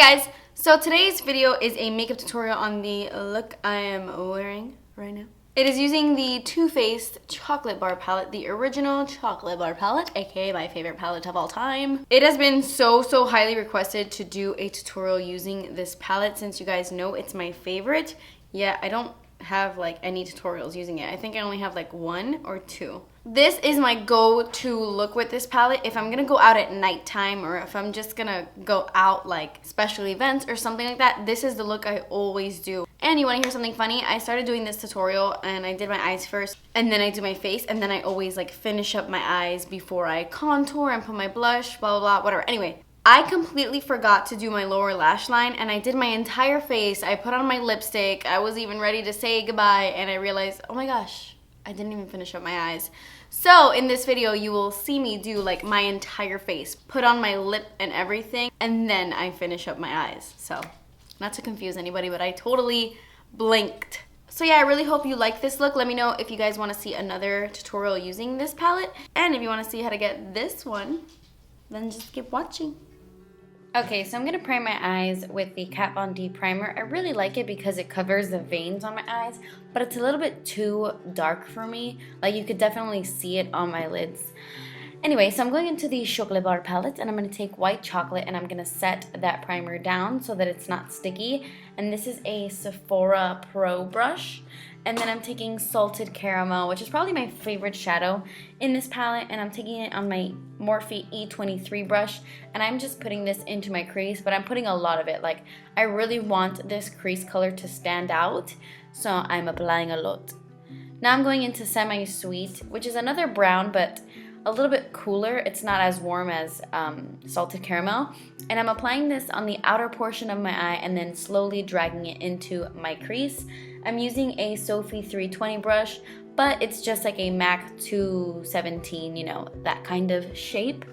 guys, so today's video is a makeup tutorial on the look I am wearing right now. It is using the Too Faced chocolate bar palette, the original chocolate bar palette, aka my favorite palette of all time. It has been so highly requested to do a tutorial using this palette since you guys know it's my favorite. Yeah, I don't have like any tutorials using it. I think I only have like 1 or 2. This is my go-to look with this palette if I'm gonna go out at nighttime or if I'm just gonna go out like special events or something like that. This is the look I always do. And you wanna hear something funny? I started doing this tutorial and I did my eyes first and then I do my face and then I always like finish up my eyes before I contour and put my blush, blah, blah, blah, whatever. Anyway, I completely forgot to do my lower lash line and I did my entire face. I put on my lipstick. I was even ready to say goodbye and I realized, oh my gosh, I didn't even finish up my eyes. So in this video, you will see me do like my entire face, put on my lip and everything, and then I finish up my eyes. So not to confuse anybody, but I totally blinked. So yeah, I really hope you like this look. Let me know if you guys want to see another tutorial using this palette. And if you want to see how to get this one, then just keep watching. Okay, so I'm going to prime my eyes with the Kat Von D primer. I really like it because it covers the veins on my eyes, but it's a little bit too dark for me. Like you could definitely see it on my lids. Anyway, so I'm going into the Chocolate Bar palette and I'm going to take white chocolate and I'm going to set that primer down so that it's not sticky. And this is a Sephora Pro brush. And then I'm taking Salted Caramel, which is probably my favorite shadow in this palette. And I'm taking it on my Morphe E23 brush. And I'm just putting this into my crease, but I'm putting a lot of it. Like, I really want this crease color to stand out. So I'm applying a lot. Now I'm going into Semi Sweet, which is another brown, but a little bit cooler. It's not as warm as Salted Caramel. And I'm applying this on the outer portion of my eye and then slowly dragging it into my crease. I'm using a Sophie 320 brush, but it's just like a MAC 217, you know, that kind of shape.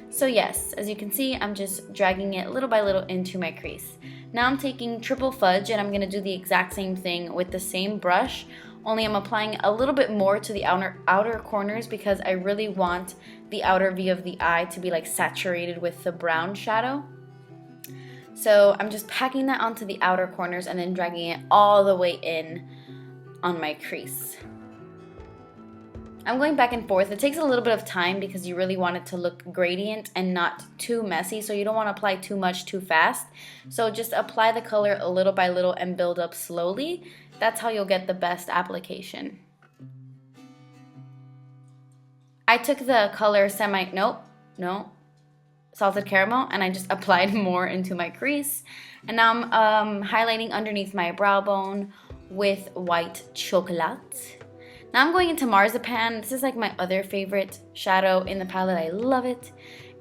So yes, as you can see, I'm just dragging it little by little into my crease. Now I'm taking Triple Fudge and I'm gonna do the exact same thing with the same brush, only I'm applying a little bit more to the outer corners because I really want the outer V of the eye to be like saturated with the brown shadow. So I'm just packing that onto the outer corners and then dragging it all the way in on my crease. I'm going back and forth. It takes a little bit of time because you really want it to look gradient and not too messy, so you don't want to apply too much too fast. So just apply the color a little by little and build up slowly. That's how you'll get the best application. I took the color Salted Caramel and I just applied more into my crease. And now I'm highlighting underneath my brow bone with white chocolate. Now I'm going into Marzipan. This is like my other favorite shadow in the palette. I love it.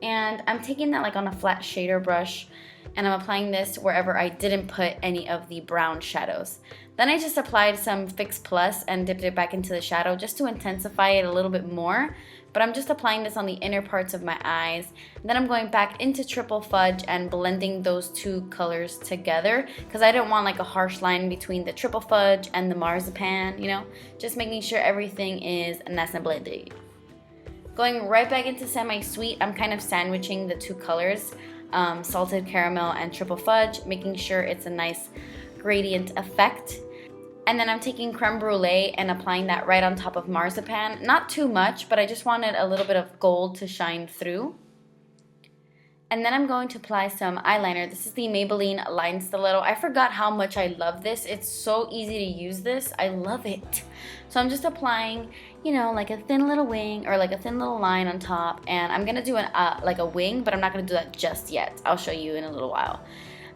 And I'm taking that like on a flat shader brush and I'm applying this wherever I didn't put any of the brown shadows. Then I just applied some Fix Plus and dipped it back into the shadow just to intensify it a little bit more. But I'm just applying this on the inner parts of my eyes. And then I'm going back into Triple Fudge and blending those two colors together because I didn't want like a harsh line between the Triple Fudge and the Marzipan, you know? Just making sure everything is nice and blended. Going right back into Semi Sweet, I'm kind of sandwiching the two colors, Salted Caramel and Triple Fudge, making sure it's a nice gradient effect. And then I'm taking Creme Brulee and applying that right on top of Marzipan. Not too much, but I just wanted a little bit of gold to shine through. And then I'm going to apply some eyeliner. This is the Maybelline Line Stiletto. I forgot how much I love this. It's so easy to use this. I love it. So I'm just applying, you know, like a thin little wing or like a thin little line on top. And I'm going to do like a wing, but I'm not going to do that just yet. I'll show you in a little while.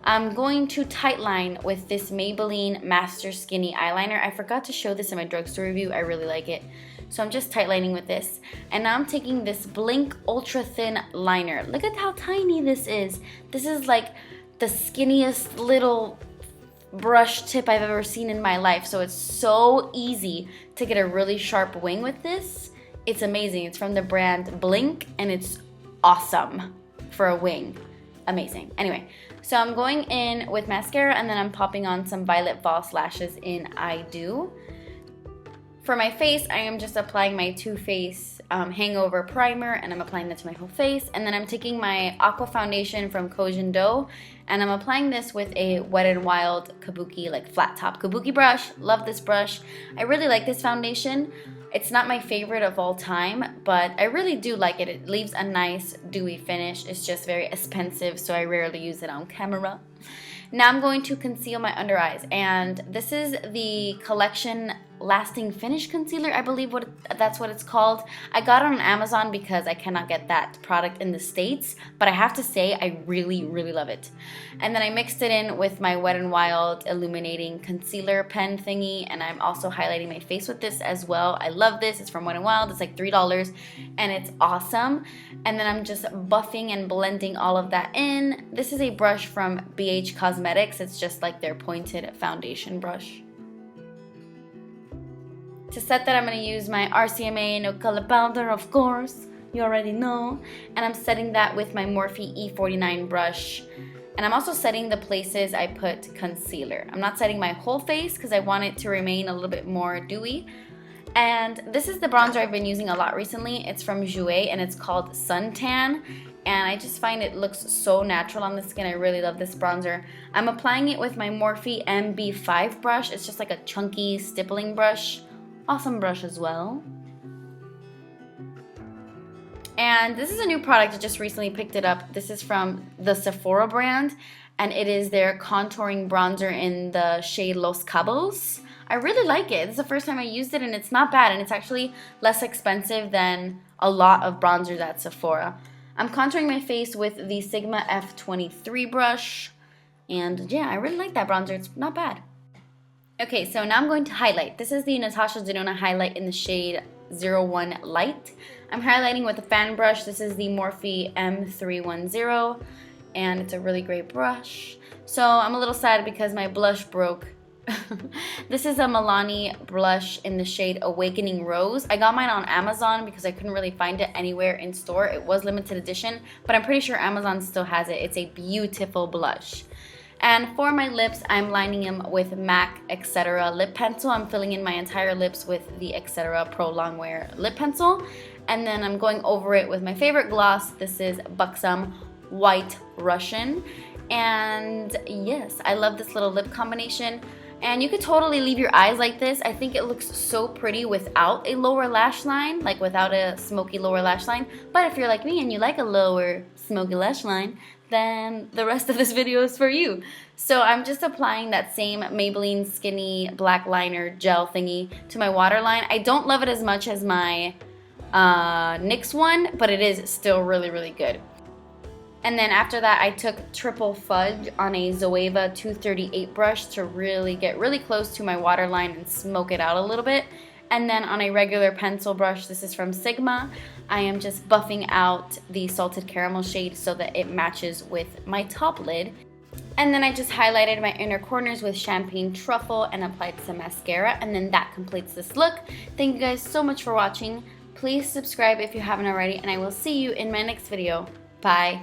I'm going to tightline with this Maybelline Master Skinny Eyeliner. I forgot to show this in my drugstore review. I really like it. So I'm just tightlining with this. And now I'm taking this Blinc Ultra Thin Liner. Look at how tiny this is. This is like the skinniest little brush tip I've ever seen in my life. So it's so easy to get a really sharp wing with this. It's amazing. It's from the brand Blinc and it's awesome for a wing. Amazing. Anyway, so I'm going in with mascara and then I'm popping on some Violet Voss lashes in I Do. For my face, I am just applying my Too Faced Hangover Primer, and I'm applying that to my whole face. And then I'm taking my Aqua foundation from Kojin Do, and I'm applying this with a Wet n Wild Kabuki, like flat top Kabuki brush. Love this brush. I really like this foundation. It's not my favorite of all time, but I really do like it. It leaves a nice dewy finish. It's just very expensive, so I rarely use it on camera. Now I'm going to conceal my under eyes, and this is the Collection Lasting Finish Concealer, I believe that's what it's called. I got it on Amazon because I cannot get that product in the States, but I have to say I really, really love it. And then I mixed it in with my Wet n Wild Illuminating Concealer pen thingy, and I'm also highlighting my face with this as well. I love this. It's from Wet n Wild. It's like $3, and it's awesome. And then I'm just buffing and blending all of that in. This is a brush from BH Cosmetics. It's just like their pointed foundation brush. To set that, I'm going to use my RCMA No Color Powder, of course. You already know. And I'm setting that with my Morphe E49 brush. And I'm also setting the places I put concealer. I'm not setting my whole face because I want it to remain a little bit more dewy. And this is the bronzer I've been using a lot recently. It's from Jour, and it's called Suntan. And I just find it looks so natural on the skin. I really love this bronzer. I'm applying it with my Morphe MB5 brush. It's just like a chunky stippling brush. Awesome brush as well. And this is a new product. I just recently picked it up. This is from the Sephora brand, and it is their contouring bronzer in the shade Los Cabos. I really like it. This is the first time I used it, and it's not bad, and it's actually less expensive than a lot of bronzers at Sephora. I'm contouring my face with the Sigma F23 brush, and yeah, I really like that bronzer. It's not bad. Okay, so now I'm going to highlight. This is the Natasha Denona highlight in the shade 01 Light. I'm highlighting with a fan brush. This is the Morphe M310, and it's a really great brush. So I'm a little sad because my blush broke. This is a Milani blush in the shade Awakening Rose. I got mine on Amazon because I couldn't really find it anywhere in store. It was limited edition, but I'm pretty sure Amazon still has it. It's a beautiful blush. And for my lips, I'm lining them with MAC Etcetera lip pencil. I'm filling in my entire lips with the Etcetera Pro Longwear lip pencil. And then I'm going over it with my favorite gloss. This is Buxom White Russian. And yes, I love this little lip combination. And you could totally leave your eyes like this. I think it looks so pretty without a lower lash line, like without a smoky lower lash line. But if you're like me and you like a lower smoky lash line, then the rest of this video is for you. So I'm just applying that same Maybelline Skinny Black Liner Gel thingy to my waterline. I don't love it as much as my NYX one, but it is still really, really good. And then after that, I took Triple Fudge on a Zoeva 238 brush to really get really close to my waterline and smoke it out a little bit. And then on a regular pencil brush, this is from Sigma, I am just buffing out the Salted Caramel shade so that it matches with my top lid. And then I just highlighted my inner corners with Champagne Truffle and applied some mascara, and then that completes this look. Thank you guys so much for watching. Please subscribe if you haven't already, and I will see you in my next video. Bye.